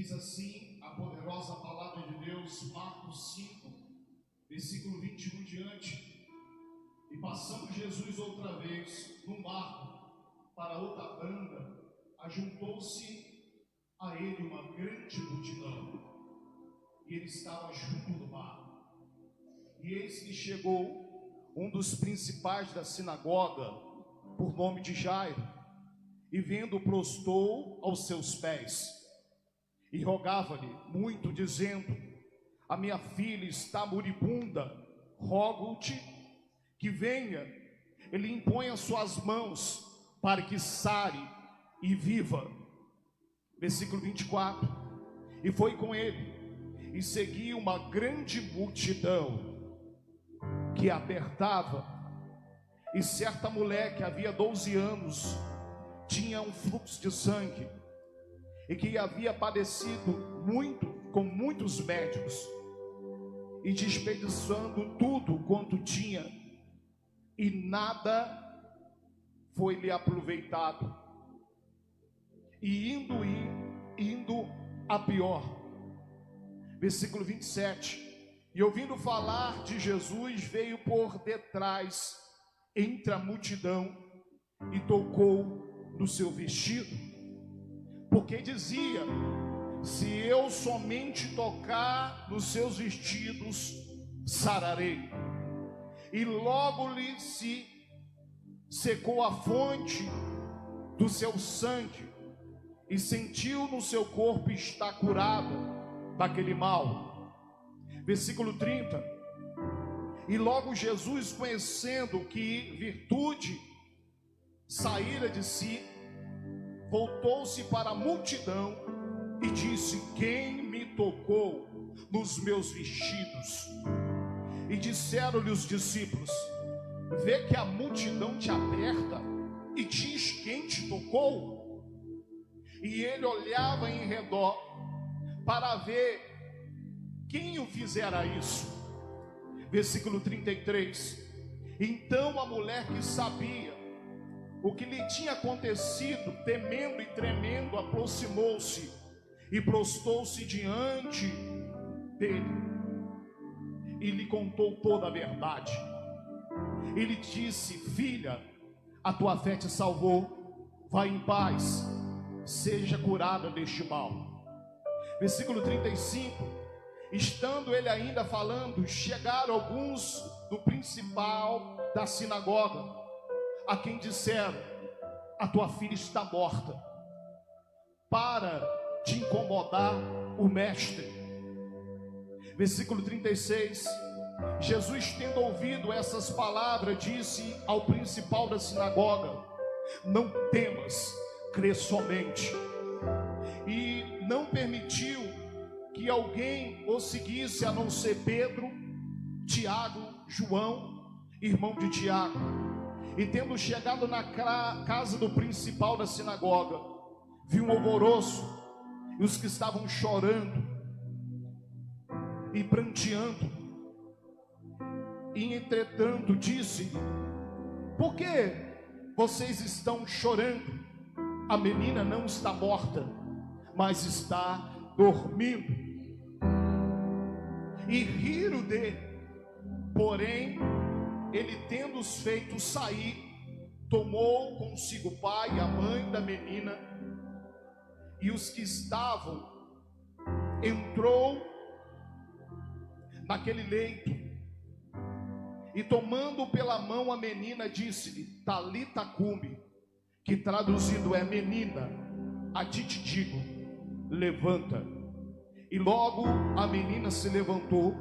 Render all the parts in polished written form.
Diz assim a poderosa palavra de Deus, Marcos 5, versículo 21 diante. E passando Jesus outra vez num barco para outra banda, ajuntou-se a ele uma grande multidão, e ele estava junto do mar. E eis que chegou um dos principais da sinagoga, por nome de Jairo, e vendo, prostou aos seus pés, e rogava-lhe muito, dizendo: a minha filha está moribunda, rogo-te que venha, ele impõe as suas mãos, para que sare e viva. Versículo 24. E foi com ele, e seguia uma grande multidão, que apertava, e certa mulher que havia 12 anos, tinha um fluxo de sangue, e que havia padecido muito com muitos médicos, e desperdiçando tudo quanto tinha, e nada foi-lhe aproveitado, e indo a pior. Versículo 27. E ouvindo falar de Jesus, veio por detrás, entre a multidão, e tocou no seu vestido, porque dizia: se eu somente tocar nos seus vestidos, sararei. E logo lhe se secou a fonte do seu sangue, e sentiu no seu corpo estar curado daquele mal. Versículo 30. E logo Jesus, conhecendo que virtude saíra de si, voltou-se para a multidão e disse: quem me tocou nos meus vestidos? E disseram-lhe os discípulos: vê que a multidão te aperta e diz: quem te tocou? E ele olhava em redor para ver quem o fizera isso. Versículo 33. Então a mulher, que sabia o que lhe tinha acontecido, temendo e tremendo, aproximou-se e prostou-se diante dele, e lhe contou toda a verdade. Ele disse: filha, a tua fé te salvou, vai em paz, seja curada deste mal. Versículo 35. Estando ele ainda falando, chegaram alguns do principal da sinagoga, a quem disseram: a tua filha está morta, para de incomodar o mestre. Versículo 36. Jesus, tendo ouvido essas palavras, disse ao principal da sinagoga: não temas, crê somente. E não permitiu que alguém o seguisse, a não ser Pedro, Tiago, João, irmão de Tiago. E tendo chegado na casa do principal da sinagoga, viu um alvoroço, e os que estavam chorando e pranteando. E entretanto disse: por que vocês estão chorando? A menina não está morta, mas está dormindo. E riram dele. Porém, ele, tendo-os feito sair, tomou consigo o pai e a mãe da menina, e os que estavam, entrou naquele leito, e tomando pela mão a menina, disse-lhe: Talita cumi, que traduzido é: menina, a ti te digo, levanta. E logo a menina se levantou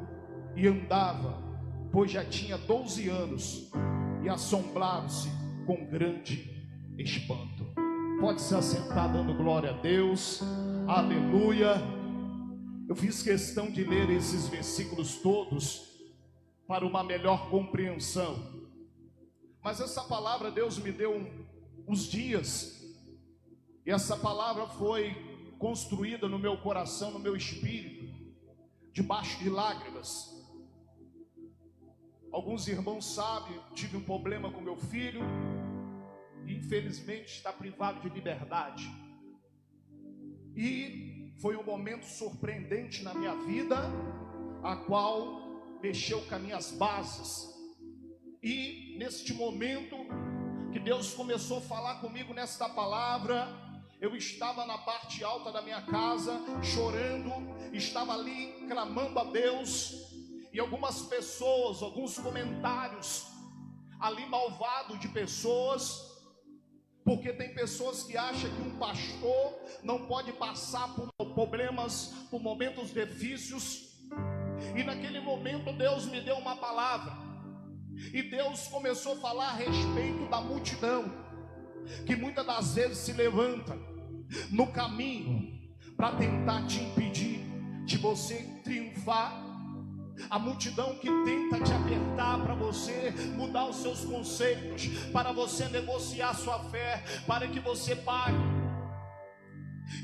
e andava, pois já tinha 12 anos, e assombraram-se com grande espanto. Pode se assentar dando glória a Deus. Aleluia. Eu fiz questão de ler esses versículos todos para uma melhor compreensão, mas essa palavra Deus me deu uns dias, e essa palavra foi construída no meu coração, no meu espírito, debaixo de lágrimas. Alguns irmãos sabem, tive um problema com meu filho, e infelizmente está privado de liberdade. E foi um momento surpreendente na minha vida, a qual mexeu com as minhas bases. E neste momento que Deus começou a falar comigo nesta palavra, eu estava na parte alta da minha casa, chorando, estava ali clamando a Deus, e algumas pessoas, alguns comentários ali malvados de pessoas, porque tem pessoas que acham que um pastor não pode passar por problemas, por momentos difíceis. E naquele momento Deus me deu uma palavra, e Deus começou a falar a respeito da multidão, que muitas das vezes se levanta no caminho para tentar te impedir de você triunfar. A multidão que tenta te apertar para você mudar os seus conceitos, para você negociar sua fé, para que você pague.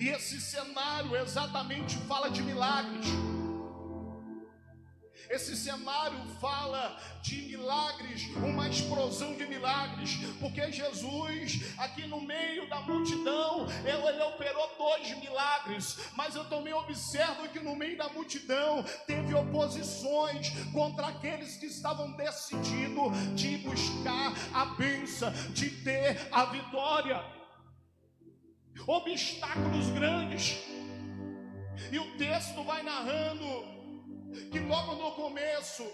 E esse cenário exatamente fala de milagres. Esse cenário fala de milagres, uma explosão de milagres, porque Jesus, aqui no meio da multidão, ele operou 2 milagres, mas eu também observo que no meio da multidão teve oposições contra aqueles que estavam decididos de buscar a bênção, de ter a vitória. Obstáculos grandes, e o texto vai narrando que logo no começo,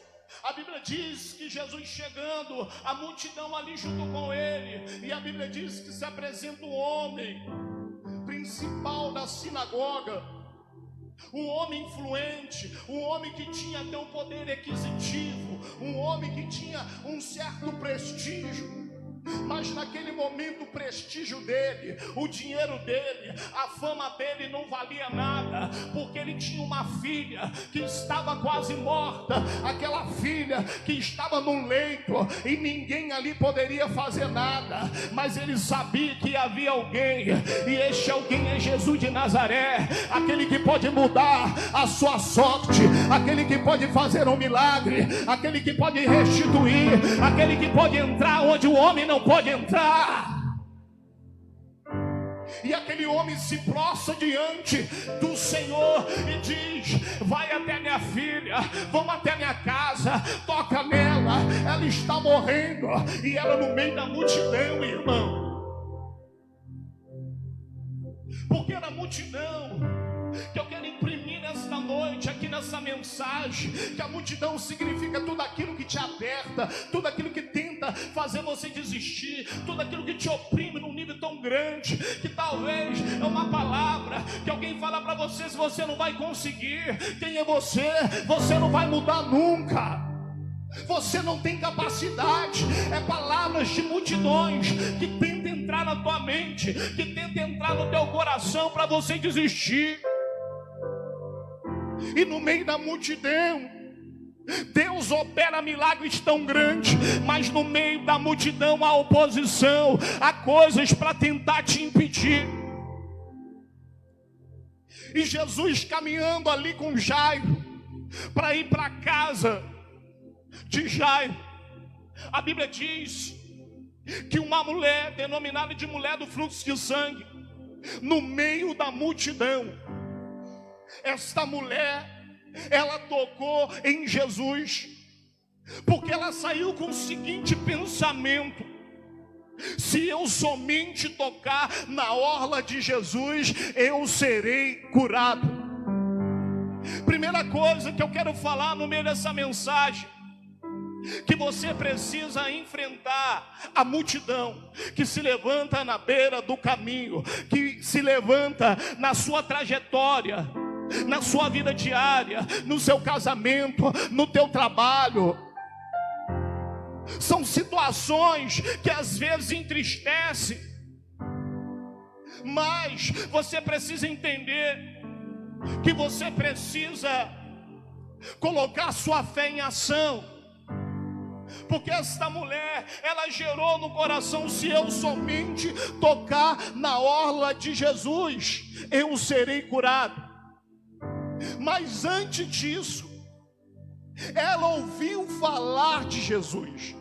a Bíblia diz que Jesus chegando, a multidão ali junto com ele, e a Bíblia diz que se apresenta um homem principal da sinagoga, um homem influente, um homem que tinha até um poder aquisitivo, um homem que tinha um certo prestígio. Mas naquele momento o prestígio dele, o dinheiro dele, a fama dele não valia nada, porque ele tinha uma filha que estava quase morta, aquela filha que estava num leito e ninguém ali poderia fazer nada, mas ele sabia que havia alguém, e este alguém é Jesus de Nazaré, aquele que pode mudar a sua sorte, aquele que pode fazer um milagre, aquele que pode restituir, aquele que pode entrar onde o homem não pode entrar. E aquele homem se prostra diante do Senhor e diz: vai até minha filha, vamos até minha casa, toca nela, ela está morrendo. E ela no meio da multidão, irmão, porque na multidão que eu quero imprimir nesta noite, aqui nessa mensagem, que a multidão significa tudo aquilo que te aperta, tudo aquilo que tenta fazer você desistir, tudo aquilo que te oprime num nível tão grande, que talvez é uma palavra que alguém fala para você: se você não vai conseguir, quem é você? Você não vai mudar nunca, você não tem capacidade. É palavras de multidões que tentam entrar na tua mente, que tentam entrar no teu coração para você desistir. E no meio da multidão, Deus opera milagres tão grandes, mas no meio da multidão há oposição, há coisas para tentar te impedir. E Jesus caminhando ali com Jairo, para ir para a casa de Jairo, a Bíblia diz que uma mulher, denominada de mulher do fluxo de sangue, no meio da multidão, esta mulher, ela tocou em Jesus, porque ela saiu com o seguinte pensamento: se eu somente tocar na orla de Jesus, eu serei curado. Primeira coisa que eu quero falar no meio dessa mensagem, que você precisa enfrentar a multidão que se levanta na beira do caminho, que se levanta na sua trajetória, na sua vida diária, no seu casamento, no teu trabalho. São situações que às vezes entristecem, mas você precisa entender que você precisa colocar sua fé em ação, porque esta mulher, ela gerou no coração: se eu somente tocar na orla de Jesus, eu serei curado. Mas antes disso, ela ouviu falar de Jesus.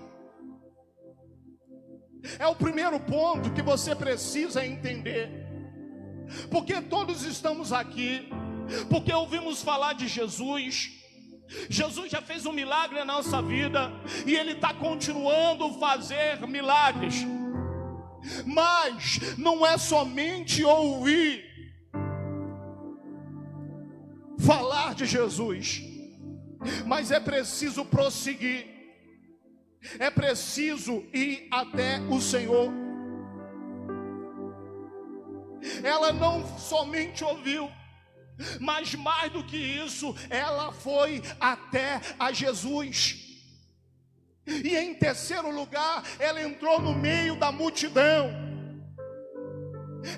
É o primeiro ponto que você precisa entender, Porque todos estamos aqui, porque ouvimos falar de Jesus. Jesus já fez um milagre na nossa vida e Ele está continuando a fazer milagres. Mas não é somente ouvir falar de Jesus, mas é preciso prosseguir, é preciso ir até o Senhor. Ela não somente ouviu, mas mais do que isso, ela foi até a Jesus. E em terceiro lugar, ela entrou no meio da multidão.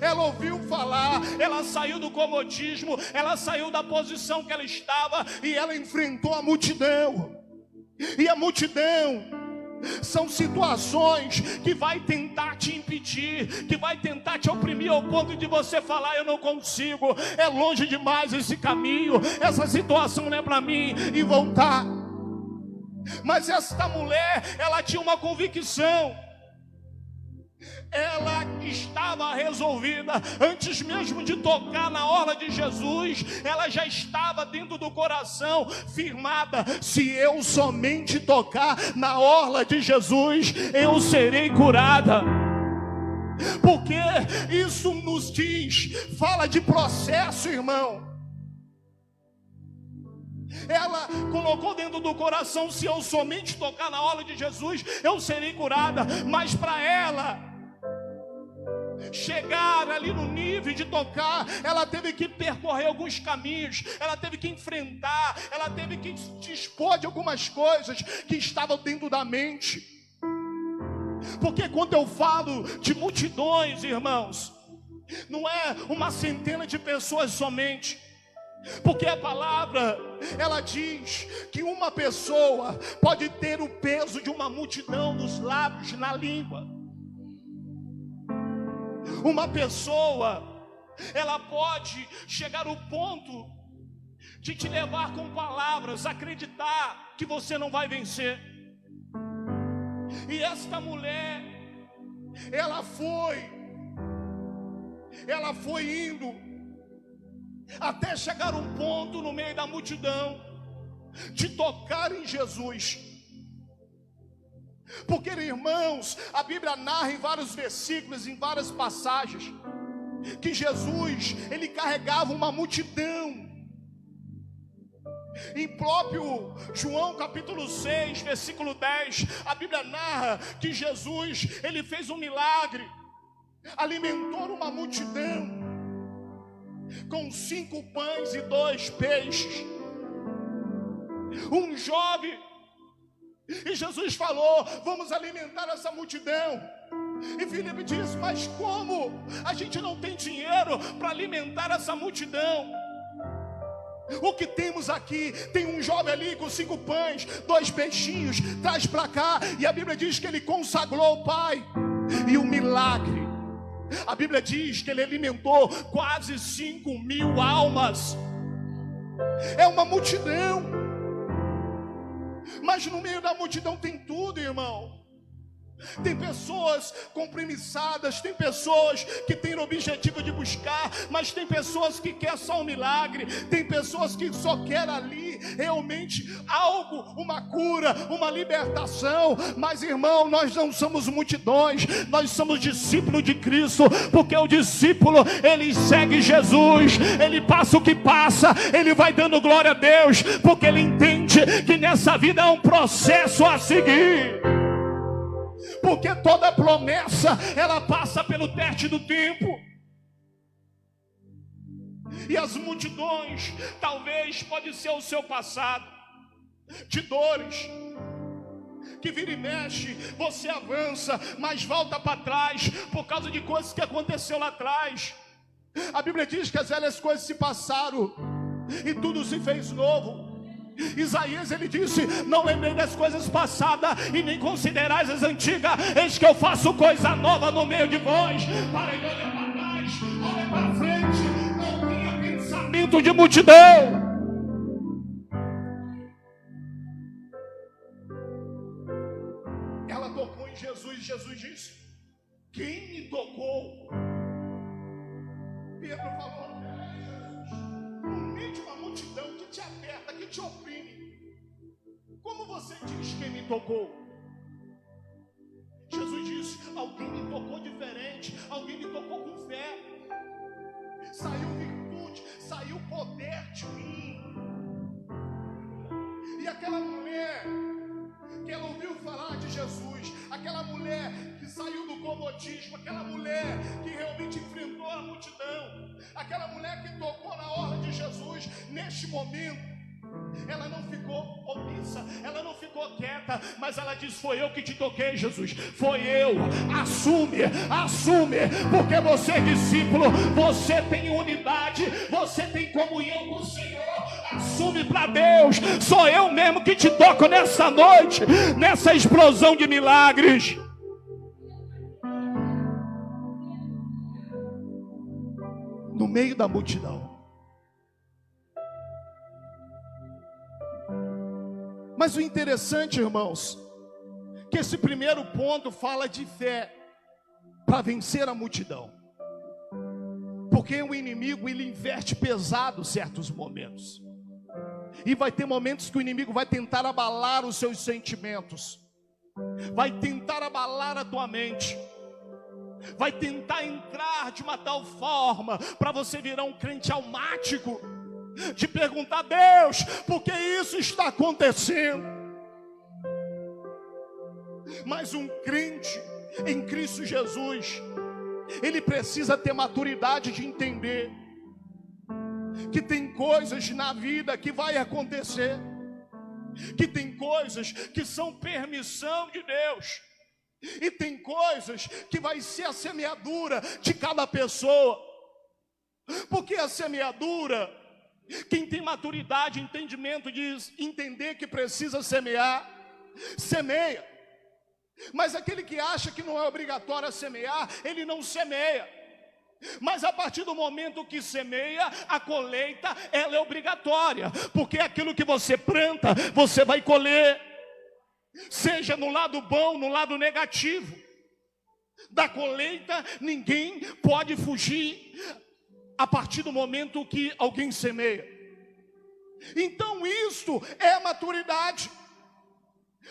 Ela ouviu falar, ela saiu do comodismo, ela saiu da posição que ela estava e ela enfrentou a multidão. E a multidão são situações que vai tentar te impedir, que vai tentar te oprimir ao ponto de você falar: eu não consigo, é longe demais esse caminho, essa situação não é para mim, e voltar. Mas esta mulher, ela tinha uma convicção. Ela estava resolvida, antes mesmo de tocar na orla de Jesus, ela já estava dentro do coração firmada: se eu somente tocar na orla de Jesus, eu serei curada. Porque isso nos diz, fala de processo, irmão. Ela colocou dentro do coração: se eu somente tocar na orla de Jesus, eu serei curada. Mas para ela chegar ali no nível de tocar, ela teve que percorrer alguns caminhos, ela teve que enfrentar, ela teve que dispor de algumas coisas que estavam dentro da mente. Porque quando eu falo de multidões, irmãos, não é uma centena de pessoas somente. Porque a palavra, ela diz que uma pessoa pode ter o peso de uma multidão nos lábios, na língua. Uma pessoa, ela pode chegar ao ponto de te levar com palavras, acreditar que você não vai vencer. E esta mulher, ela foi indo até chegar um ponto no meio da multidão de tocar em Jesus. Porque, irmãos, a Bíblia narra em vários versículos, em várias passagens, que Jesus, ele carregava uma multidão. Em próprio João capítulo 6, versículo 10, a Bíblia narra que Jesus, ele fez um milagre, alimentou uma multidão com 5 pães e 2 peixes. Um jovem, e Jesus falou: vamos alimentar essa multidão. E Filipe disse: mas como? A gente não tem dinheiro para alimentar essa multidão. O que temos aqui? Tem um jovem ali com 5 pães, 2 peixinhos, traz para cá. E a Bíblia diz que ele consagrou ao Pai. E o milagre, a Bíblia diz que ele alimentou quase 5.000 almas. É uma multidão. Mas no meio da multidão tem tudo, irmão. Tem pessoas compromissadas, tem pessoas que têm o objetivo de buscar, mas tem pessoas que querem só um milagre, tem pessoas que só querem ali realmente algo, uma cura, uma libertação. Mas, irmão, nós não somos multidões, nós somos discípulos de Cristo. Porque o discípulo, ele segue Jesus, ele passa o que passa, ele vai dando glória a Deus, porque ele entende que nessa vida é um processo a seguir. Porque toda promessa, ela passa pelo teste do tempo. E as multidões, talvez pode ser o seu passado, de dores, que vira e mexe, você avança, mas volta para trás, por causa de coisas que aconteceu lá atrás. A Bíblia diz que as velhas coisas se passaram, e tudo se fez novo. Isaías, ele disse: não lembrei das coisas passadas e nem considerais as antigas, eis que eu faço coisa nova no meio de vós. Para de olhar para trás, olha para frente, não tenha pensamento de multidão. Ela tocou em Jesus, Jesus disse: quem me tocou? Pedro falou: no meio de uma multidão que te aperta, que te oprime, como você diz quem me tocou? Jesus disse: alguém me tocou diferente, alguém me tocou com fé. Saiu virtude, saiu poder de mim. E aquela mulher que ela ouviu falar de Jesus, aquela mulher que saiu do comodismo, aquela mulher que realmente enfrentou a multidão, aquela mulher que tocou na orla de Jesus, neste momento, ela não ficou omissa, ela não ficou quieta, mas ela diz: foi eu que te toquei, Jesus, foi eu. Assume, porque você é discípulo, você tem unidade, você tem comunhão com o Senhor. Assume para Deus: sou eu mesmo que te toco nessa noite, nessa explosão de milagres. No meio da multidão. Mas o interessante, irmãos, que esse primeiro ponto fala de fé para vencer a multidão. Porque o inimigo, ele inverte pesado certos momentos. E vai ter momentos que o inimigo vai tentar abalar os seus sentimentos, vai tentar abalar a tua mente, vai tentar entrar de uma tal forma para você virar um crente almático, de perguntar: Deus, por que isso está acontecendo? Mas um crente em Cristo Jesus, ele precisa ter maturidade de entender que tem coisas na vida que vai acontecer, que tem coisas que são permissão de Deus, e tem coisas que vai ser a semeadura de cada pessoa. Porque a semeadura, quem tem maturidade, entendimento, diz entender que precisa semear, semeia. Mas aquele que acha que não é obrigatório semear, ele não semeia. Mas a partir do momento que semeia, a colheita, ela é obrigatória. Porque aquilo que você planta, você vai colher. Seja no lado bom, no lado negativo. Da colheita, ninguém pode fugir a partir do momento que alguém semeia. Então isto é maturidade.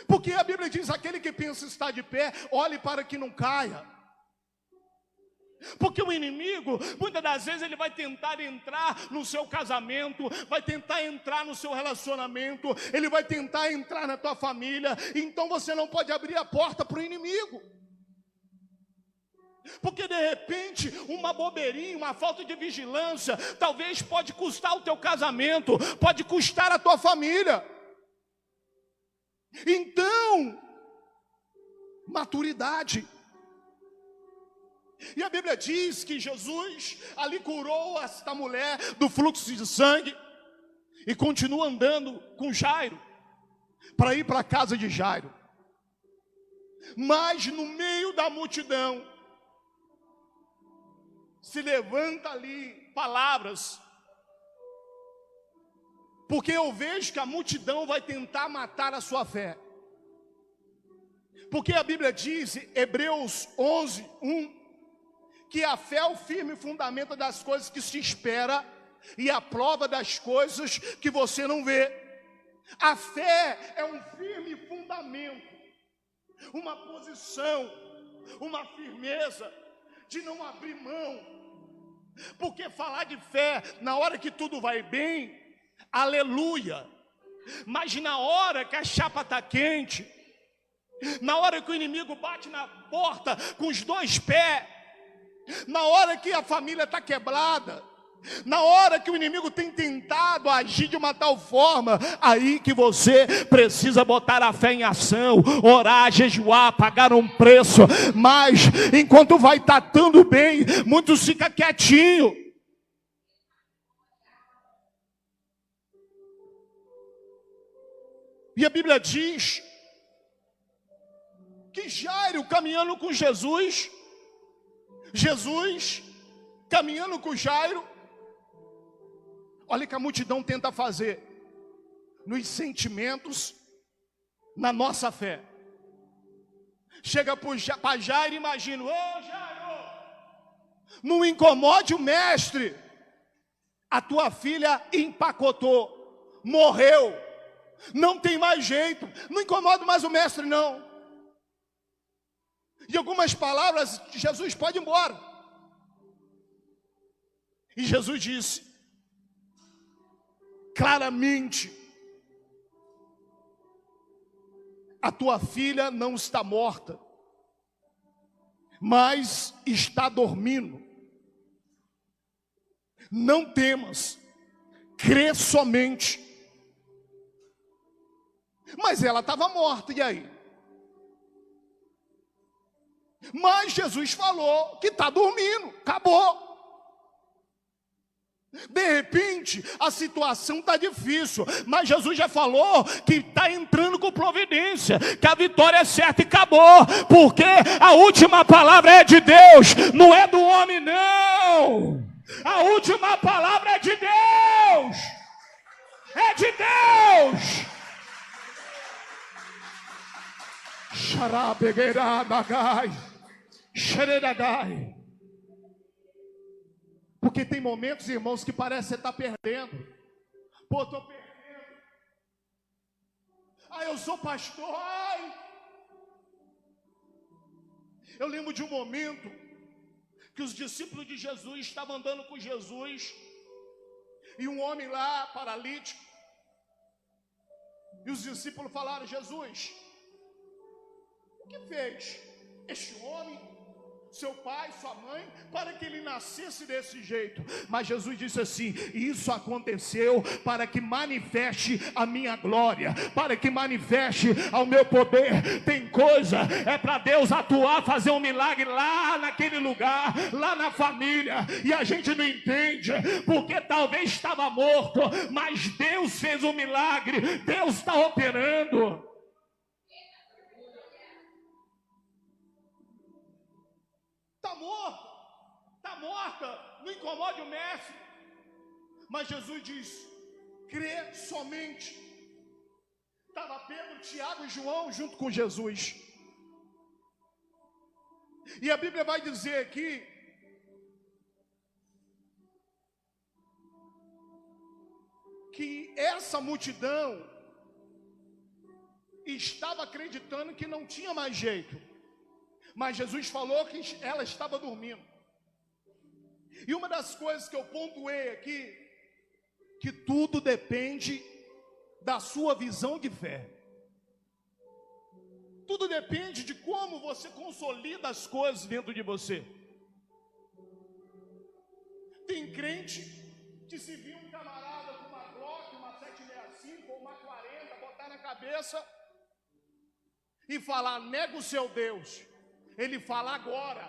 Porque a Bíblia diz: aquele que pensa estar de pé, olhe para que não caia. Porque o inimigo, muitas das vezes, ele vai tentar entrar no seu casamento, vai tentar entrar no seu relacionamento, ele vai tentar entrar na tua família. Então você não pode abrir a porta para o inimigo. Porque de repente, uma bobeirinha, uma falta de vigilância, talvez pode custar o teu casamento, pode custar a tua família. Então, maturidade. E a Bíblia diz que Jesus ali curou esta mulher do fluxo de sangue e continua andando com Jairo para ir para a casa de Jairo. Mas no meio da multidão se levanta ali palavras, porque eu vejo que a multidão vai tentar matar a sua fé. Porque a Bíblia diz, Hebreus 11, 1, que a fé é o firme fundamento das coisas que se espera e a prova das coisas que você não vê. A fé é um firme fundamento, uma posição, uma firmeza de não abrir mão. Porque falar de fé na hora que tudo vai bem, aleluia. Mas na hora que a chapa está quente, na hora que o inimigo bate na porta com os dois pés, na hora que a família está quebrada, na hora que o inimigo tem tentado agir de uma tal forma, aí que você precisa botar a fé em ação, orar, jejuar, pagar um preço. Mas enquanto vai estar tudo bem, muitos ficam quietinhos. E a Bíblia diz que Jairo caminhando com Jesus caminhando com Jairo, olha o que a multidão tenta fazer nos sentimentos, na nossa fé. Chega para Jairo e imagina: ô Jairo, Não incomode o mestre. A tua filha empacotou, morreu, não tem mais jeito. Não incomoda mais o mestre, não. Em algumas palavras, Jesus pode ir embora. E Jesus disse claramente: a tua filha não está morta, mas está dormindo. Não temas, crê somente. Mas ela estava morta, e aí? Mas Jesus falou que está dormindo, acabou. De repente, a situação está difícil, mas Jesus já falou que está entrando com providência, que a vitória é certa e acabou, porque a última palavra é de Deus, não é do homem, não. A última palavra é de Deus, é de Deus. Xarabegueirabagai, xereradai. Porque tem momentos, irmãos, que parece que você está perdendo. Pô, estou perdendo. Eu sou pastor. Eu lembro de um momento que os discípulos de Jesus estavam andando com Jesus, e um homem lá, paralítico, e os discípulos falaram: Jesus, o que fez este homem, seu pai, sua mãe, para que ele nascesse desse jeito? Mas Jesus disse assim: isso aconteceu para que manifeste a minha glória, para que manifeste ao meu poder. Tem coisa, é para Deus atuar, fazer um milagre lá naquele lugar, lá na família, e a gente não entende, porque talvez estava morto, mas Deus fez um milagre, Deus está operando. Está morta, não incomode o mestre. Mas Jesus diz: crê somente. Estava Pedro, Tiago e João junto com Jesus. E a Bíblia vai dizer aqui que essa multidão estava acreditando que não tinha mais jeito, mas Jesus falou que ela estava dormindo. E uma das coisas que eu pontuei aqui, que tudo depende da sua visão de fé. Tudo depende de como você consolida as coisas dentro de você. Tem crente que se viu um camarada com uma Glock, uma 765 ou uma 40, botar na cabeça e falar: nega o seu Deus. Ele fala agora.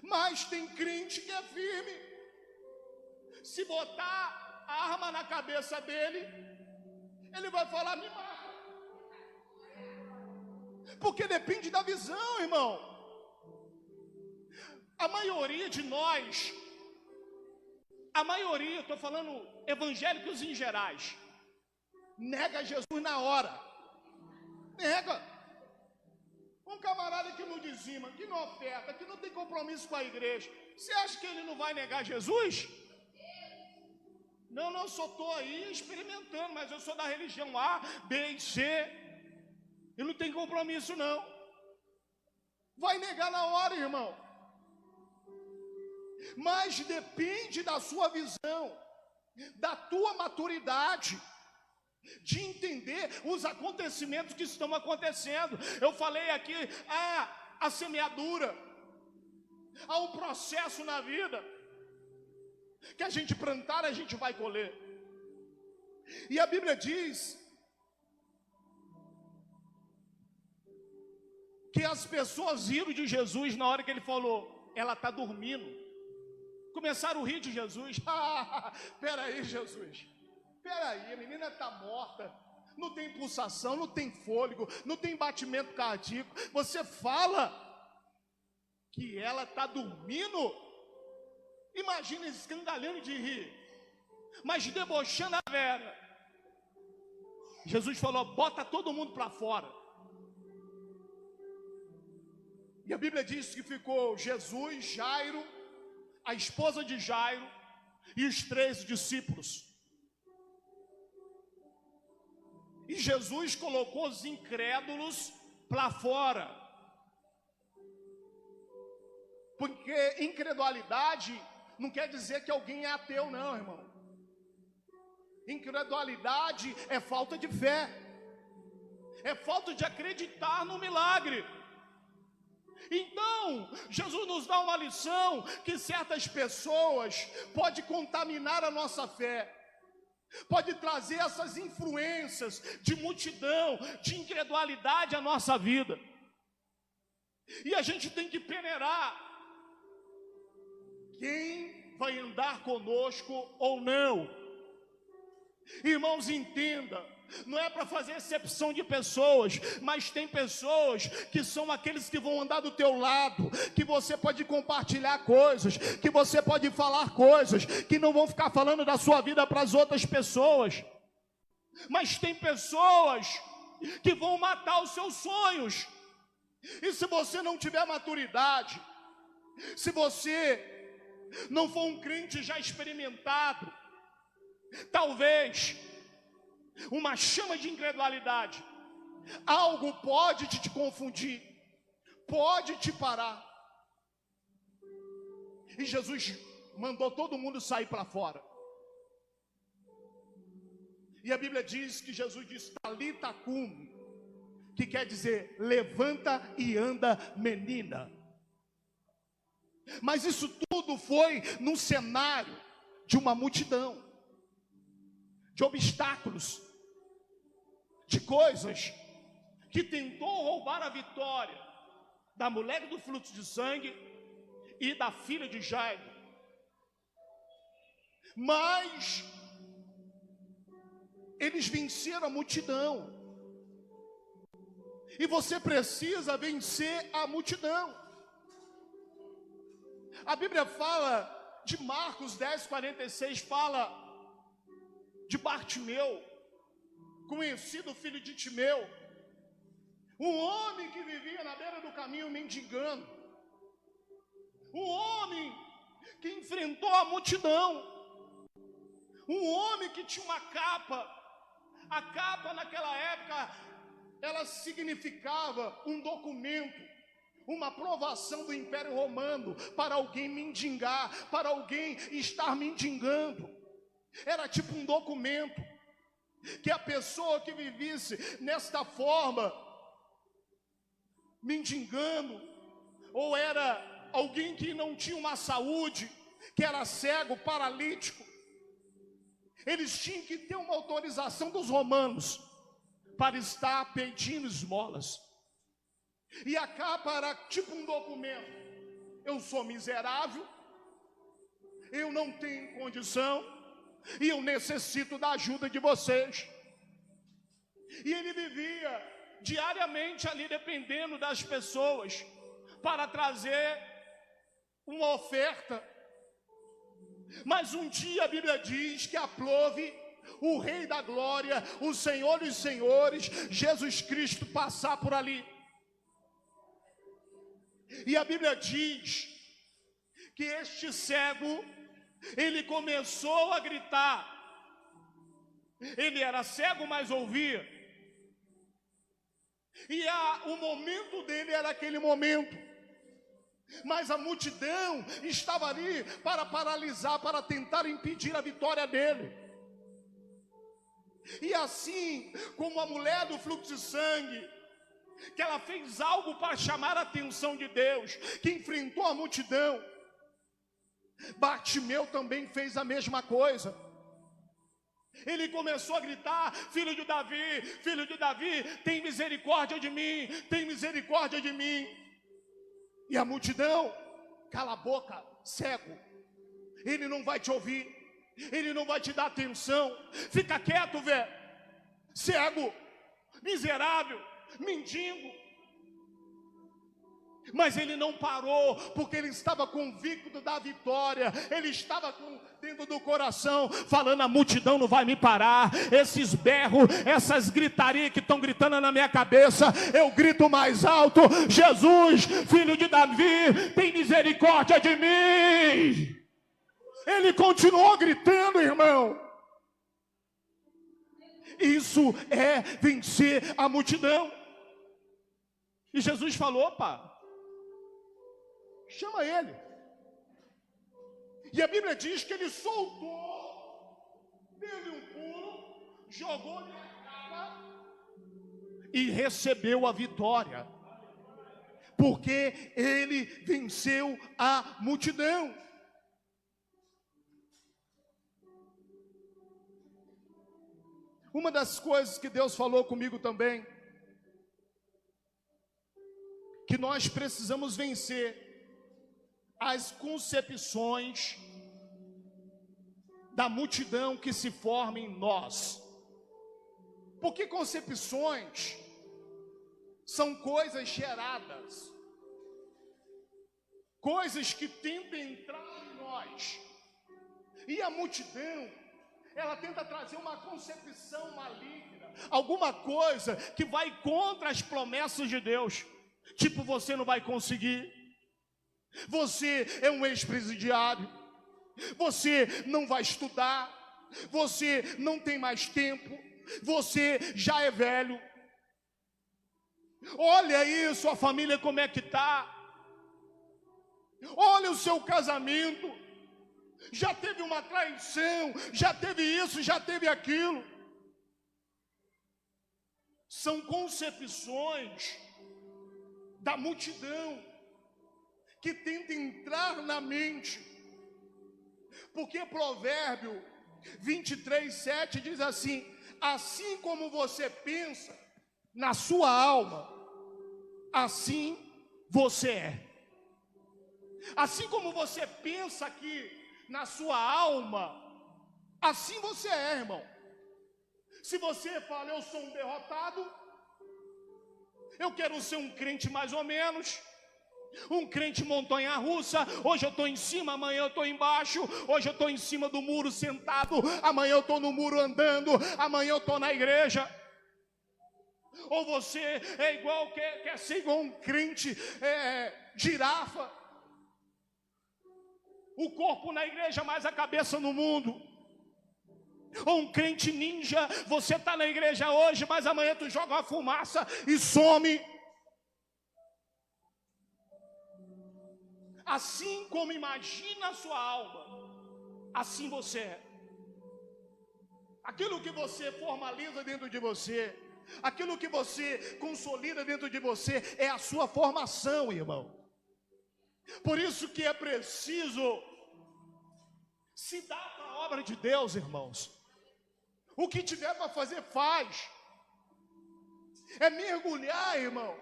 Mas tem crente que é firme. Se botar a arma na cabeça dele, ele vai falar: me mata. Porque depende da visão, irmão. A maioria de nós, estou falando evangélicos em gerais, nega Jesus na hora. Nega. Um camarada que não dizima, que não oferta, que não tem compromisso com a igreja, você acha que ele não vai negar Jesus? Não, só estou aí experimentando, mas eu sou da religião A, B e C, e não tem compromisso não. Vai negar na hora, irmão. Mas depende da sua visão, da tua maturidade, de entender os acontecimentos que estão acontecendo. Eu falei aqui, a semeadura, há um processo na vida, que a gente plantar, a gente vai colher. E a Bíblia diz que as pessoas riram de Jesus na hora que ele falou: ela está dormindo. Começaram a rir de Jesus. Peraí, Jesus, peraí, a menina está morta, não tem pulsação, não tem fôlego, não tem batimento cardíaco. Você fala que ela está dormindo? Imagina escangalhando de rir, mas debochando a Vera. Jesus falou: bota todo mundo para fora. E a Bíblia diz que ficou Jesus, Jairo, a esposa de Jairo e os 3 discípulos. E Jesus colocou os incrédulos para fora. Porque incredulidade não quer dizer que alguém é ateu, não, irmão. Incredulidade é falta de fé. É falta de acreditar no milagre. Então, Jesus nos dá uma lição que certas pessoas podem contaminar a nossa fé. Pode trazer essas influências de multidão, de incredulidade à nossa vida. E a gente tem que peneirar quem vai andar conosco ou não. Irmãos, entenda, não é para fazer exceção de pessoas, mas tem pessoas que são aqueles que vão andar do teu lado, que você pode compartilhar coisas, que você pode falar coisas, que não vão ficar falando da sua vida para as outras pessoas. Mas tem pessoas que vão matar os seus sonhos. E se você não tiver maturidade, se você não for um crente já experimentado, talvez uma chama de incredulidade, algo pode te confundir, pode te parar. E Jesus mandou todo mundo sair para fora. E a Bíblia diz que Jesus diz Talita cum, que quer dizer levanta e anda, menina. Mas isso tudo foi num cenário de uma multidão, de obstáculos, de coisas que tentou roubar a vitória da mulher do fluxo de sangue e da filha de Jairo. Mas eles venceram a multidão. E você precisa vencer a multidão. A Bíblia fala de Marcos 10:46, fala de Bartimeu, conhecido filho de Timeu, um homem que vivia na beira do caminho mendigando, um homem que enfrentou a multidão, um homem que tinha uma capa. A capa naquela época, ela significava um documento, uma aprovação do Império Romano para alguém mendigar, para alguém estar mendigando. Era tipo um documento que a pessoa que vivesse nesta forma, mendigando, ou era alguém que não tinha uma saúde, que era cego, paralítico, eles tinham que ter uma autorização dos romanos para estar pedindo esmolas. E a capa era tipo um documento: eu sou miserável, eu não tenho condição, e eu necessito da ajuda de vocês. E ele vivia diariamente ali dependendo das pessoas para trazer uma oferta. Mas um dia a Bíblia diz que aprove o Rei da Glória, o Senhor dos Senhores, Jesus Cristo, passar por ali. E a Bíblia diz que este cego, ele começou a gritar. Ele era cego, mas ouvia. E o momento dele era aquele momento. Mas a multidão estava ali para paralisar, para tentar impedir a vitória dele. E assim como a mulher do fluxo de sangue, que ela fez algo para chamar a atenção de Deus, que enfrentou a multidão, Bartimeu também fez a mesma coisa. Ele começou a gritar: filho de Davi, tem misericórdia de mim, tem misericórdia de mim. E a multidão: cala a boca, cego, ele não vai te ouvir, ele não vai te dar atenção, fica quieto, velho, cego, miserável, mendigo. Mas ele não parou, porque ele estava convicto da vitória. Ele estava dentro do coração, falando: a multidão não vai me parar. Esses berros, essas gritarias que estão gritando na minha cabeça, eu grito mais alto: Jesus, filho de Davi, tem misericórdia de mim. Ele continuou gritando, irmão. Isso é vencer a multidão. E Jesus falou: opa, chama ele. E a Bíblia diz que ele soltou, deu um pulo, jogou na cama e recebeu a vitória, porque ele venceu a multidão. Uma das coisas que Deus falou comigo também, que nós precisamos vencer as concepções da multidão que se forma em nós. Porque concepções são coisas geradas, coisas que tentam entrar em nós. E a multidão, ela tenta trazer uma concepção maligna, alguma coisa que vai contra as promessas de Deus. Tipo, você não vai conseguir, você é um ex-presidiário, você não vai estudar, você não tem mais tempo, você já é velho. Olha aí sua família como é que está, olha o seu casamento, já teve uma traição, já teve isso, já teve aquilo. São concepções da multidão que tenta entrar na mente. Porque Provérbio 23:7 diz assim: assim como você pensa na sua alma, assim você é. Assim como você pensa aqui na sua alma, assim você é, irmão. Se você fala: eu sou um derrotado, eu quero ser um crente mais ou menos, um crente montanha-russa, hoje eu estou em cima, amanhã eu estou embaixo, hoje eu estou em cima do muro sentado, amanhã eu estou no muro andando, amanhã eu estou na igreja. Ou você é igual, quer ser igual um crente girafa, o corpo na igreja, mas a cabeça no mundo. Ou um crente ninja, você está na igreja hoje, mas amanhã tu joga uma fumaça e some. Assim como imagina a sua alma, assim você é. Aquilo que você formaliza dentro de você, aquilo que você consolida dentro de você, é a sua formação, irmão. Por isso que é preciso se dar para a obra de Deus, irmãos. O que tiver para fazer, faz. É mergulhar, irmão.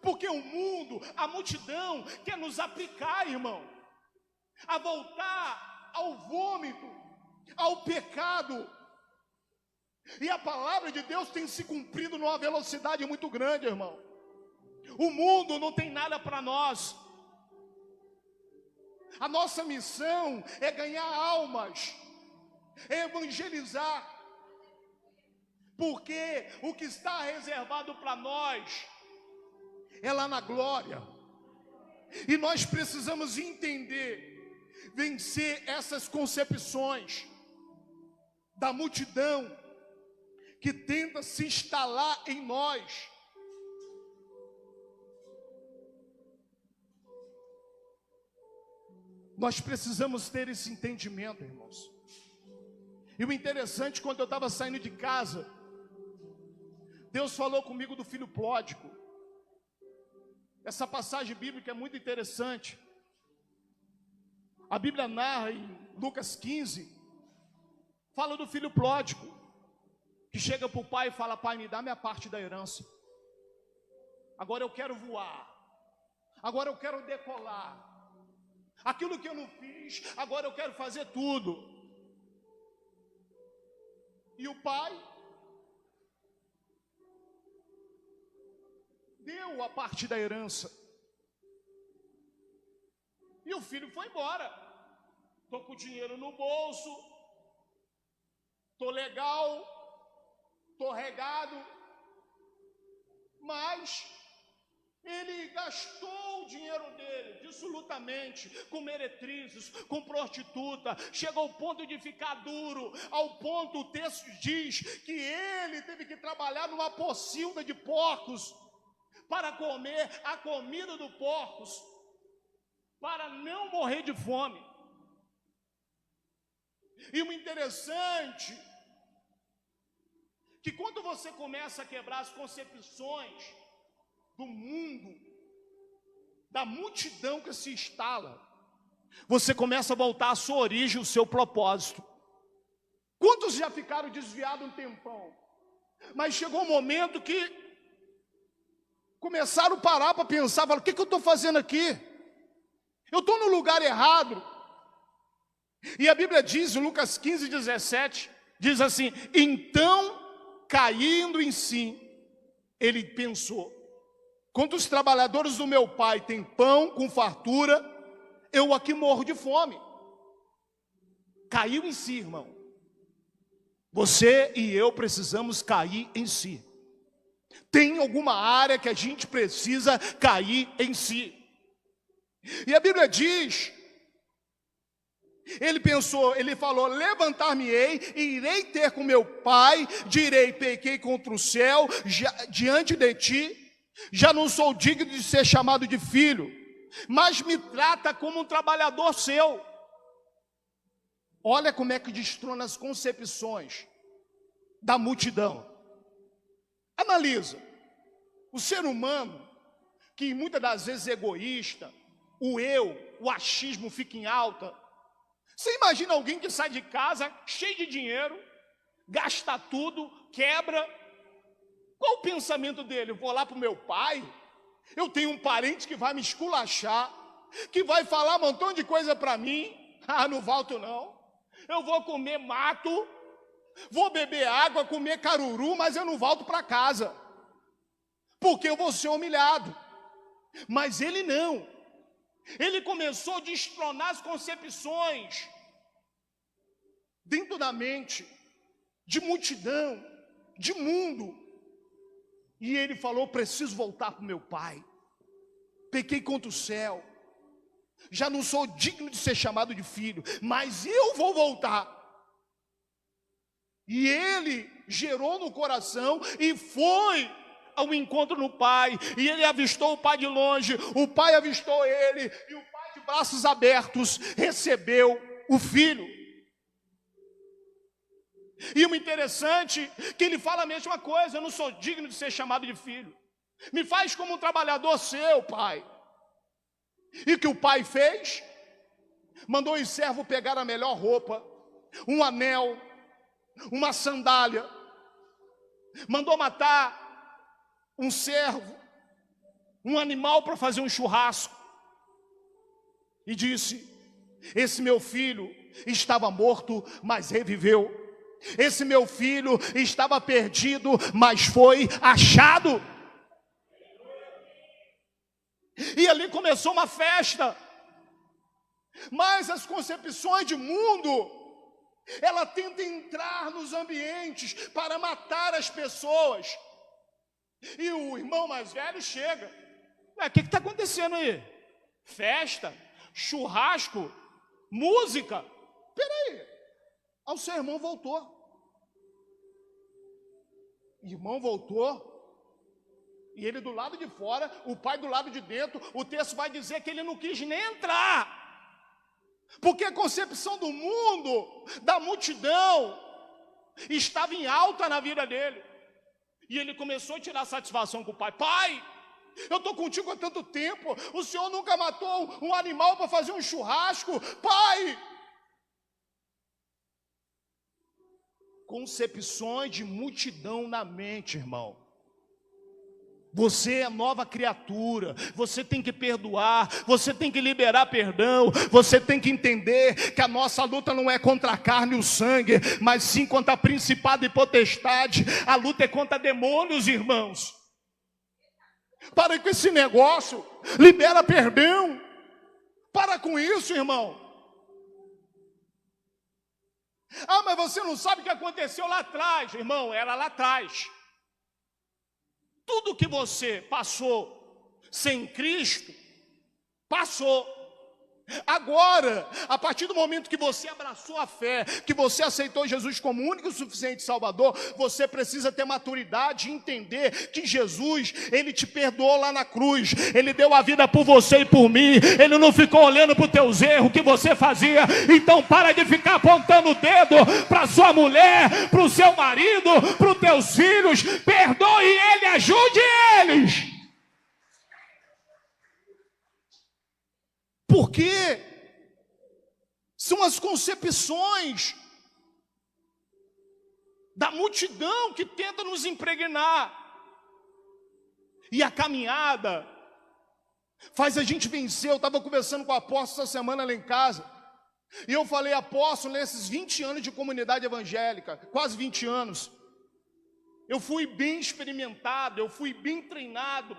Porque o mundo, a multidão, quer nos aplicar, irmão, a voltar ao vômito, ao pecado. E a palavra de Deus tem se cumprido numa velocidade muito grande, irmão. O mundo não tem nada para nós. A nossa missão é ganhar almas, é evangelizar. Porque o que está reservado para nós é lá na glória. E nós precisamos entender, vencer essas concepções da multidão que tenta se instalar em nós. Nós precisamos ter esse entendimento, irmãos. E o interessante, quando eu estava saindo de casa, Deus falou comigo do filho pródigo. Essa passagem bíblica é muito interessante. A Bíblia narra em Lucas 15, fala do filho pródigo, que chega para o pai e fala: pai, me dá minha parte da herança. Agora eu quero voar. Agora eu quero decolar. Aquilo que eu não fiz, agora eu quero fazer tudo. E o pai deu a parte da herança. E o filho foi embora. Estou com o dinheiro no bolso, estou legal, estou regado, mas ele gastou o dinheiro dele dissolutamente, com meretrizes, com prostituta, chegou ao ponto de ficar duro, ao ponto, o texto diz, que ele teve que trabalhar numa pocilga de porcos, para comer a comida dos porcos, para não morrer de fome. E o interessante, que quando você começa a quebrar as concepções do mundo, da multidão que se instala, você começa a voltar à sua origem, o seu propósito. Quantos já ficaram desviados um tempão? Mas chegou um momento que começaram a parar para pensar, falaram, o que eu estou fazendo aqui? Eu estou no lugar errado. E a Bíblia diz, em Lucas 15, 17, diz assim, então, caindo em si, ele pensou, quando os trabalhadores do meu pai têm pão com fartura, eu aqui morro de fome. Caiu em si, irmão. Você e eu precisamos cair em si. Tem alguma área que a gente precisa cair em si. E a Bíblia diz, ele pensou, ele falou, levantar-me-ei e irei ter com meu pai, direi, pequei contra o céu, diante de ti, já não sou digno de ser chamado de filho, mas me trata como um trabalhador seu. Olha como é que destrona as concepções da multidão. Analisa, o ser humano, que muitas das vezes é egoísta, o eu, o achismo fica em alta. Você imagina alguém que sai de casa cheio de dinheiro, gasta tudo, quebra. Qual o pensamento dele? Eu vou lá para o meu pai, eu tenho um parente que vai me esculachar, que vai falar um montão de coisa para mim. Ah, não volto não. Eu vou comer mato, vou beber água, comer caruru, mas eu não volto para casa, porque eu vou ser humilhado. Mas ele não. Ele começou a destronar as concepções dentro da mente, de multidão, de mundo. E ele falou, preciso voltar para o meu pai. Pequei contra o céu. Já não sou digno de ser chamado de filho, mas eu vou voltar. E ele gerou no coração e foi ao encontro no pai, e ele avistou o pai de longe, o pai avistou ele, e o pai de braços abertos recebeu o filho. E o interessante é que ele fala a mesma coisa, eu não sou digno de ser chamado de filho, me faz como um trabalhador seu, pai. E o que o pai fez? Mandou os servos pegar a melhor roupa, um anel, uma sandália, mandou matar um servo, um animal para fazer um churrasco, e disse, esse meu filho estava morto, mas reviveu. Esse meu filho estava perdido, mas foi achado. E ali começou uma festa. Mas as concepções de mundo, ela tenta entrar nos ambientes para matar as pessoas. E o irmão mais velho chega. O que está acontecendo aí? Festa, churrasco, música. Peraí. O seu irmão voltou. O irmão voltou. E ele do lado de fora, o pai do lado de dentro. O texto vai dizer que ele não quis nem entrar. Porque a concepção do mundo, da multidão, estava em alta na vida dele. E ele começou a tirar satisfação com o pai. Pai, eu estou contigo há tanto tempo. O senhor nunca matou um animal para fazer um churrasco. Pai! Concepções de multidão na mente, irmão. Você é nova criatura, você tem que perdoar, você tem que liberar perdão, você tem que entender que a nossa luta não é contra a carne e o sangue, mas sim contra principado e potestade. A luta é contra demônios, irmãos. Para com esse negócio, libera perdão, Para com isso, irmão. Ah, mas você não sabe o que aconteceu lá atrás. Irmão, era lá atrás. Tudo que você passou sem Cristo, passou. Agora, a partir do momento que você abraçou a fé, que você aceitou Jesus como único e suficiente Salvador, você precisa ter maturidade e entender que Jesus, Ele te perdoou lá na cruz, Ele deu a vida por você e por mim, Ele não ficou olhando para os teus erros que você fazia. Então para de ficar apontando o dedo para sua mulher, para o seu marido, para os teus filhos. Perdoe ele, ajude eles. Porque são as concepções da multidão que tenta nos impregnar. E a caminhada faz a gente vencer. Eu estava conversando com o apóstolo essa semana lá em casa. E eu falei, apóstolo, nesses 20 anos de comunidade evangélica, quase 20 anos, eu fui bem experimentado, eu fui bem treinado.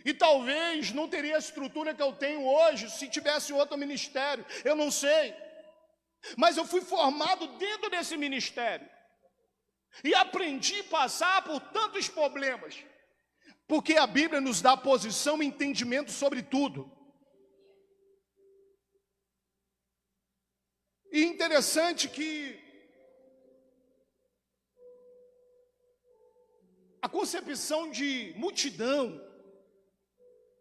E talvez não teria a estrutura que eu tenho hoje se tivesse outro ministério, eu não sei. Mas eu fui formado dentro desse ministério. E aprendi a passar por tantos problemas. Porque a Bíblia nos dá posição e entendimento sobre tudo. E interessante que a concepção de multidão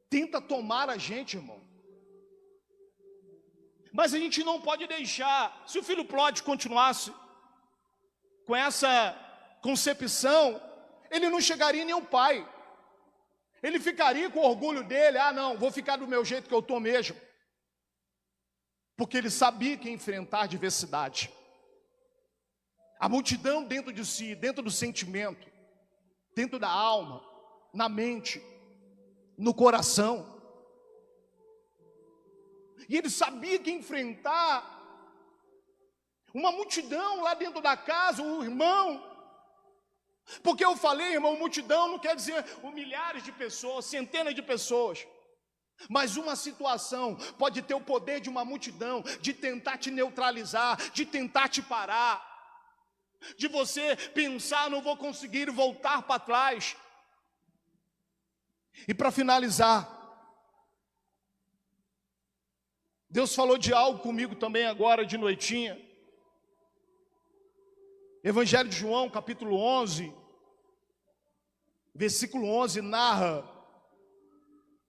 tenta tomar a gente, irmão. Mas a gente não pode deixar. Se o filho pródigo continuasse com essa concepção, ele não chegaria em nenhum pai. Ele ficaria com o orgulho dele. Ah, não, vou ficar do meu jeito que eu estou mesmo. Porque ele sabia que ia enfrentar a adversidade. A multidão dentro de si, dentro do sentimento, dentro da alma, na mente, no coração. E ele sabia que enfrentar uma multidão lá dentro da casa, o irmão. Porque eu falei, irmão, multidão não quer dizer milhares de pessoas, centenas de pessoas. Mas uma situação pode ter o poder de uma multidão, de tentar te neutralizar, de tentar te parar, de você pensar, não vou conseguir voltar para trás. E para finalizar, Deus falou de algo comigo também agora de noitinha. Evangelho de João, capítulo 11, versículo 11, narra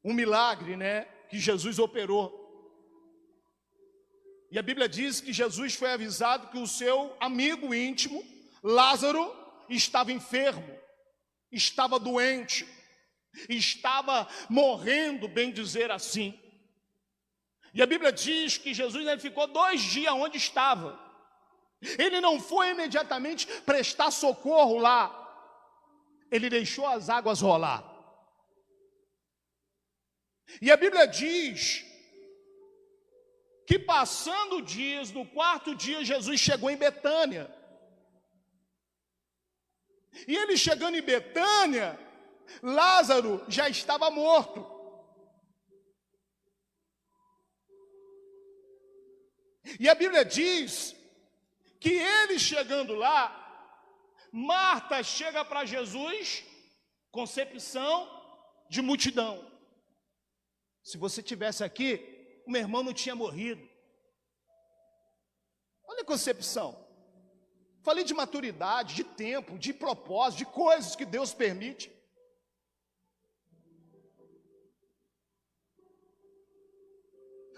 um milagre, que Jesus operou. E a Bíblia diz que Jesus foi avisado que o seu amigo íntimo, Lázaro, estava enfermo, estava doente, estava morrendo, bem dizer assim. E a Bíblia diz que Jesus ficou 2 dias onde estava. Ele não foi imediatamente prestar socorro lá. Ele deixou as águas rolar. E a Bíblia diz que passando dias, no 4º dia, Jesus chegou em Betânia. E ele chegando em Betânia, Lázaro já estava morto. E a Bíblia diz que ele chegando lá, Marta chega para Jesus, concepção de multidão. Se você tivesse aqui, o meu irmão não tinha morrido. Olha a concepção. Falei de maturidade, de tempo, de propósito, de coisas que Deus permite.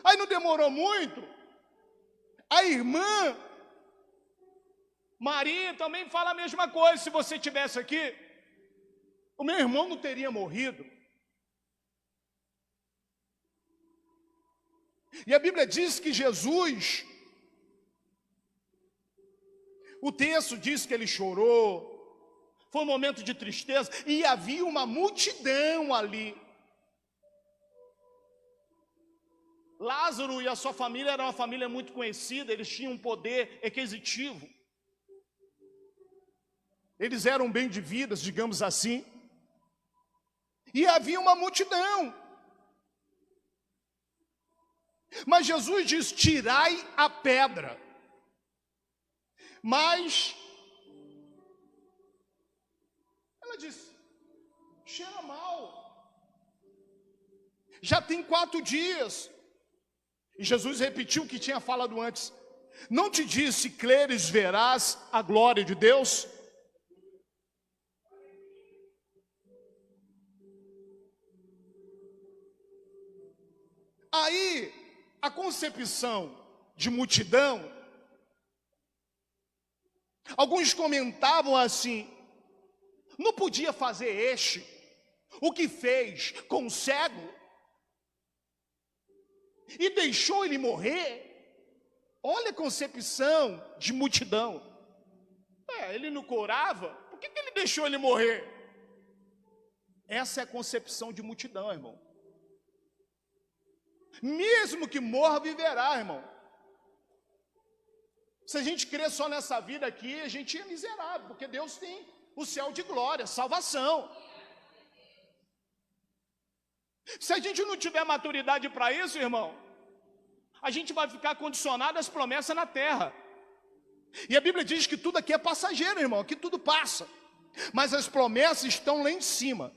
Aí não demorou muito, a irmã Maria também fala a mesma coisa. Se você tivesse aqui, o meu irmão não teria morrido. E a Bíblia diz que Jesus, o texto diz que ele chorou, foi um momento de tristeza, e havia uma multidão ali. Lázaro e a sua família era uma família muito conhecida, eles tinham um poder aquisitivo. Eles eram bem de vidas, digamos assim. E havia uma multidão. Mas Jesus diz: tirai a pedra. Mas ela disse: cheira mal, já tem 4 dias. E Jesus repetiu o que tinha falado antes: não te disse, creres, verás a glória de Deus? Aí, a concepção de multidão, alguns comentavam assim: não podia fazer este o que fez com o cego e deixou ele morrer? Olha a concepção de multidão. Ele não curava, por que ele deixou ele morrer? Essa é a concepção de multidão, irmão. Mesmo que morra, viverá, irmão. Se a gente crer só nessa vida aqui, a gente é miserável, porque Deus tem o céu de glória, salvação. Se a gente não tiver maturidade para isso, irmão, a gente vai ficar condicionado às promessas na terra. E a Bíblia diz que tudo aqui é passageiro, irmão, que tudo passa. Mas as promessas estão lá em cima.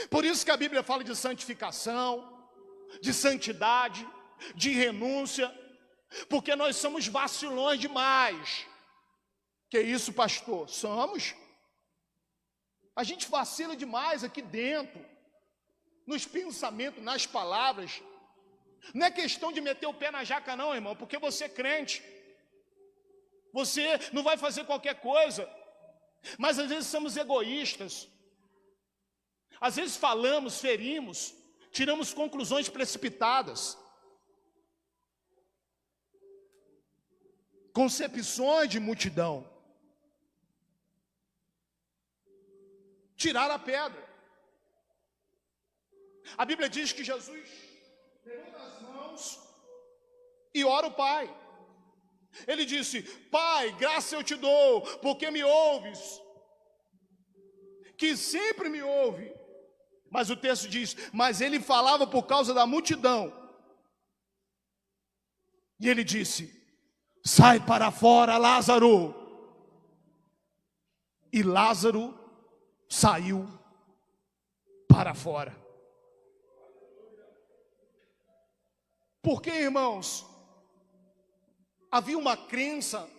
Por isso que a Bíblia fala de santificação, de santidade, de renúncia, porque nós somos vacilões demais. Que isso, pastor? Somos. A gente vacila demais aqui dentro, nos pensamentos, nas palavras. Não é questão de meter o pé na jaca não, irmão, porque você é crente. Você não vai fazer qualquer coisa. Mas às vezes somos egoístas. Às vezes falamos, ferimos, tiramos conclusões precipitadas. Concepções de multidão. Tirar a pedra. A Bíblia diz que Jesus levanta as mãos e ora o Pai. Ele disse: Pai, graça eu te dou, porque me ouves, que sempre me ouve. Mas o texto diz: mas ele falava por causa da multidão. E ele disse: sai para fora, Lázaro. E Lázaro saiu para fora. Porque, irmãos, havia uma crença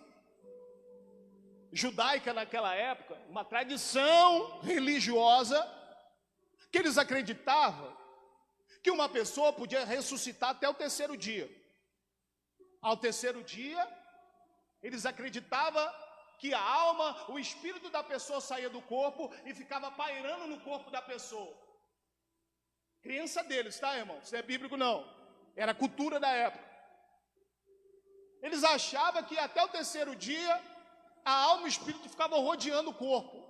judaica naquela época, uma tradição religiosa, que eles acreditavam que uma pessoa podia ressuscitar até o 3º dia. Ao 3º dia, eles acreditavam que a alma, o espírito da pessoa saía do corpo e ficava pairando no corpo da pessoa. Crença deles, tá, irmão? Isso não é bíblico, não. Era a cultura da época. Eles achavam que até o 3º dia, a alma e o espírito ficavam rodeando o corpo.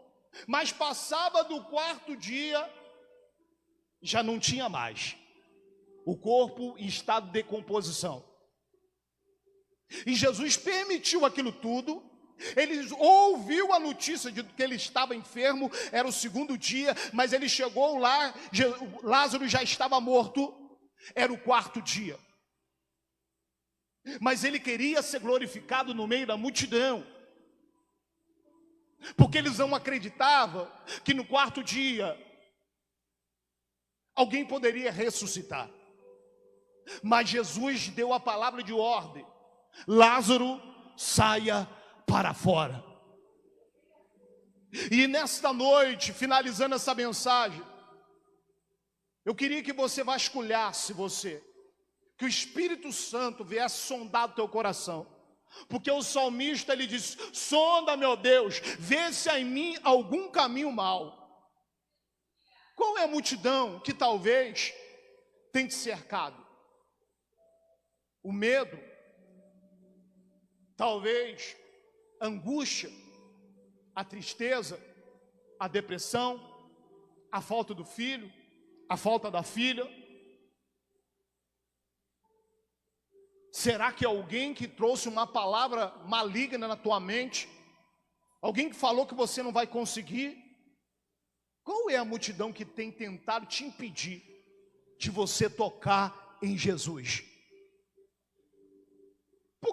Mas passava do 4º dia, já não tinha mais. O corpo em estado de decomposição. E Jesus permitiu aquilo tudo. Ele ouviu a notícia de que ele estava enfermo. Era o 2º dia, mas ele chegou lá, Lázaro já estava morto. Era o 4º dia. Mas ele queria ser glorificado no meio da multidão. Porque eles não acreditavam que no 4º dia alguém poderia ressuscitar. Mas Jesus deu a palavra de ordem: Lázaro, saia para fora. E nesta noite, finalizando essa mensagem, eu queria que você vasculhasse que o Espírito Santo viesse sondar o teu coração. Porque o salmista, ele diz: sonda, meu Deus, vê se há em mim algum caminho mau. Qual é a multidão que talvez tenha te cercado? O medo, talvez a angústia, a tristeza, a depressão, a falta do filho, a falta da filha. Será que alguém que trouxe uma palavra maligna na tua mente? Alguém que falou que você não vai conseguir? Qual é a multidão que tem tentado te impedir de você tocar em Jesus?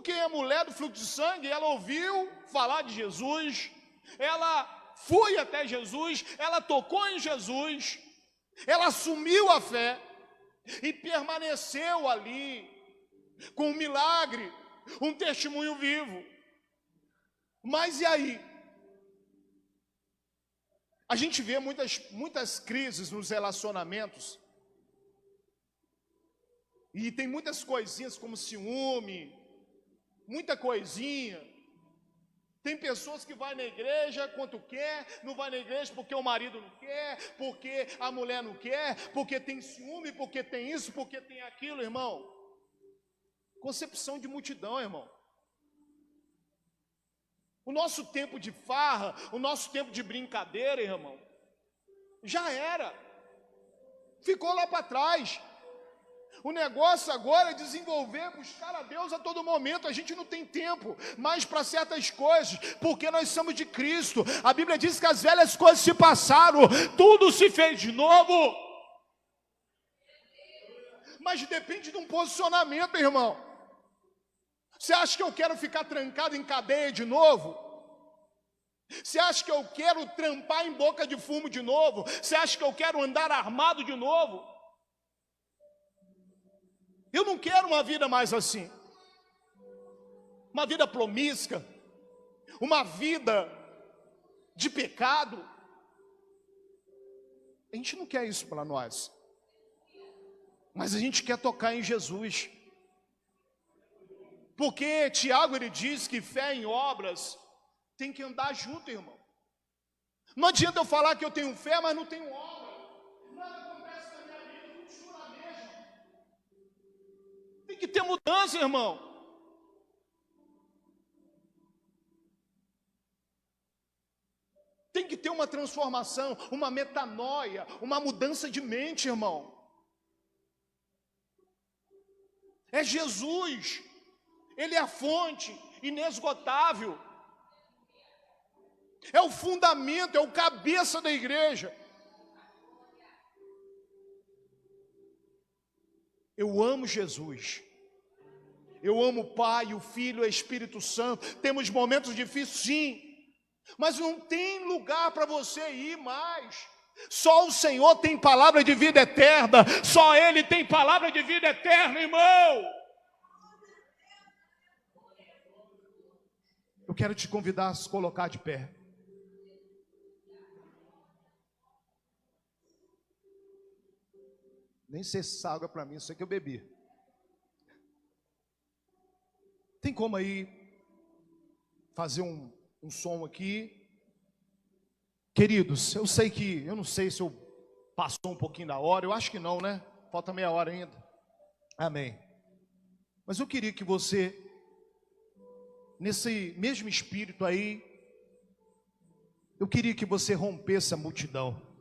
Porque a mulher do fluxo de sangue, ela ouviu falar de Jesus, ela foi até Jesus, ela tocou em Jesus, ela assumiu a fé e permaneceu ali com um milagre, um testemunho vivo. Mas e aí? A gente vê muitas crises nos relacionamentos. E tem muitas coisinhas como ciúme, muita coisinha. Tem pessoas que vai na igreja quanto quer, não vai na igreja porque o marido não quer, porque a mulher não quer, porque tem ciúme, porque tem isso, porque tem aquilo, irmão. Concepção de multidão, irmão. O nosso tempo de farra, o nosso tempo de brincadeira, irmão, já era. Ficou lá para trás. O negócio agora é desenvolver, buscar a Deus a todo momento. A gente não tem tempo mais para certas coisas, porque nós somos de Cristo. A Bíblia diz que as velhas coisas se passaram, tudo se fez de novo. Mas depende de um posicionamento, irmão. Você acha que eu quero ficar trancado em cadeia de novo? Você acha que eu quero trampar em boca de fumo de novo? Você acha que eu quero andar armado de novo? Eu não quero uma vida mais assim. Uma vida promíscua, uma vida de pecado. A gente não quer isso para nós. Mas a gente quer tocar em Jesus. Porque Tiago, ele diz que fé em obras tem que andar junto, irmão. Não adianta eu falar que eu tenho fé, mas não tenho obra. Nada acontece na minha vida, continua na mesma. Tem que ter mudança, irmão. Tem que ter uma transformação, uma metanoia, uma mudança de mente, irmão. É Jesus. Ele é a fonte inesgotável. É o fundamento, é o cabeça da igreja. Eu amo Jesus. Eu amo o Pai, o Filho, o Espírito Santo. Temos momentos difíceis, sim. Mas não tem lugar para você ir mais. Só o Senhor tem palavra de vida eterna. Só Ele tem palavra de vida eterna, irmão. Eu quero te convidar a se colocar de pé. Nem sei se salga para mim, sei que eu bebi. Tem como aí fazer um som aqui? Queridos, eu sei que, eu não sei se eu passou um pouquinho da hora, eu acho que não, né? Falta meia hora ainda. Amém. Mas eu queria que você, nesse mesmo espírito aí, eu queria que você rompesse a multidão.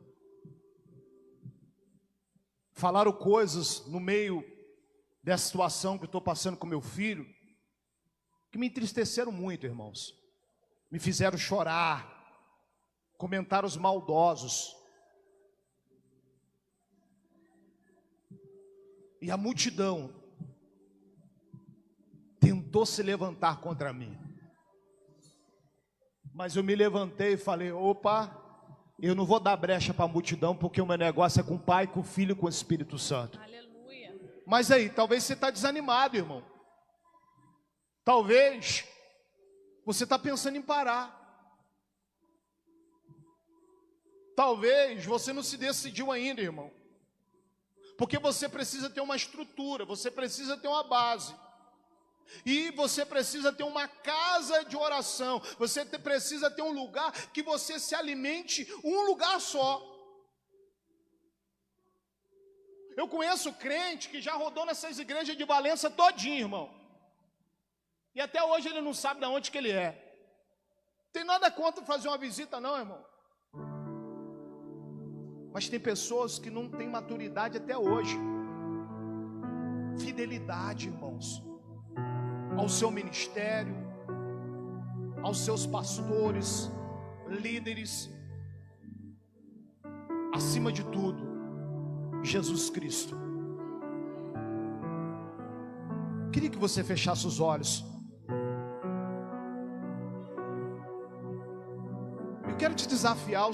Falaram coisas no meio dessa situação que eu estou passando com meu filho, que me entristeceram muito, irmãos. Me fizeram chorar. Comentários maldosos. E a multidão tentou se levantar contra mim. Mas eu me levantei e falei, opa, eu não vou dar brecha para a multidão, porque o meu negócio é com o Pai, com o Filho e com o Espírito Santo. Aleluia. Mas aí, talvez você está desanimado, irmão. Talvez você está pensando em parar. Talvez você não se decidiu ainda, irmão. Porque você precisa ter uma estrutura, você precisa ter uma base. E você precisa ter uma casa de oração. Você precisa ter um lugar que você se alimente, um lugar só. Eu conheço crente que já rodou nessas igrejas de Valença todinho, irmão. E até hoje ele não sabe de onde que ele é. Tem nada contra fazer uma visita não, irmão. Mas tem pessoas que não têm maturidade até hoje. Fidelidade, irmãos, ao seu ministério, aos seus pastores, líderes, acima de tudo, Jesus Cristo. Queria que você fechasse os olhos. quero te desafiar.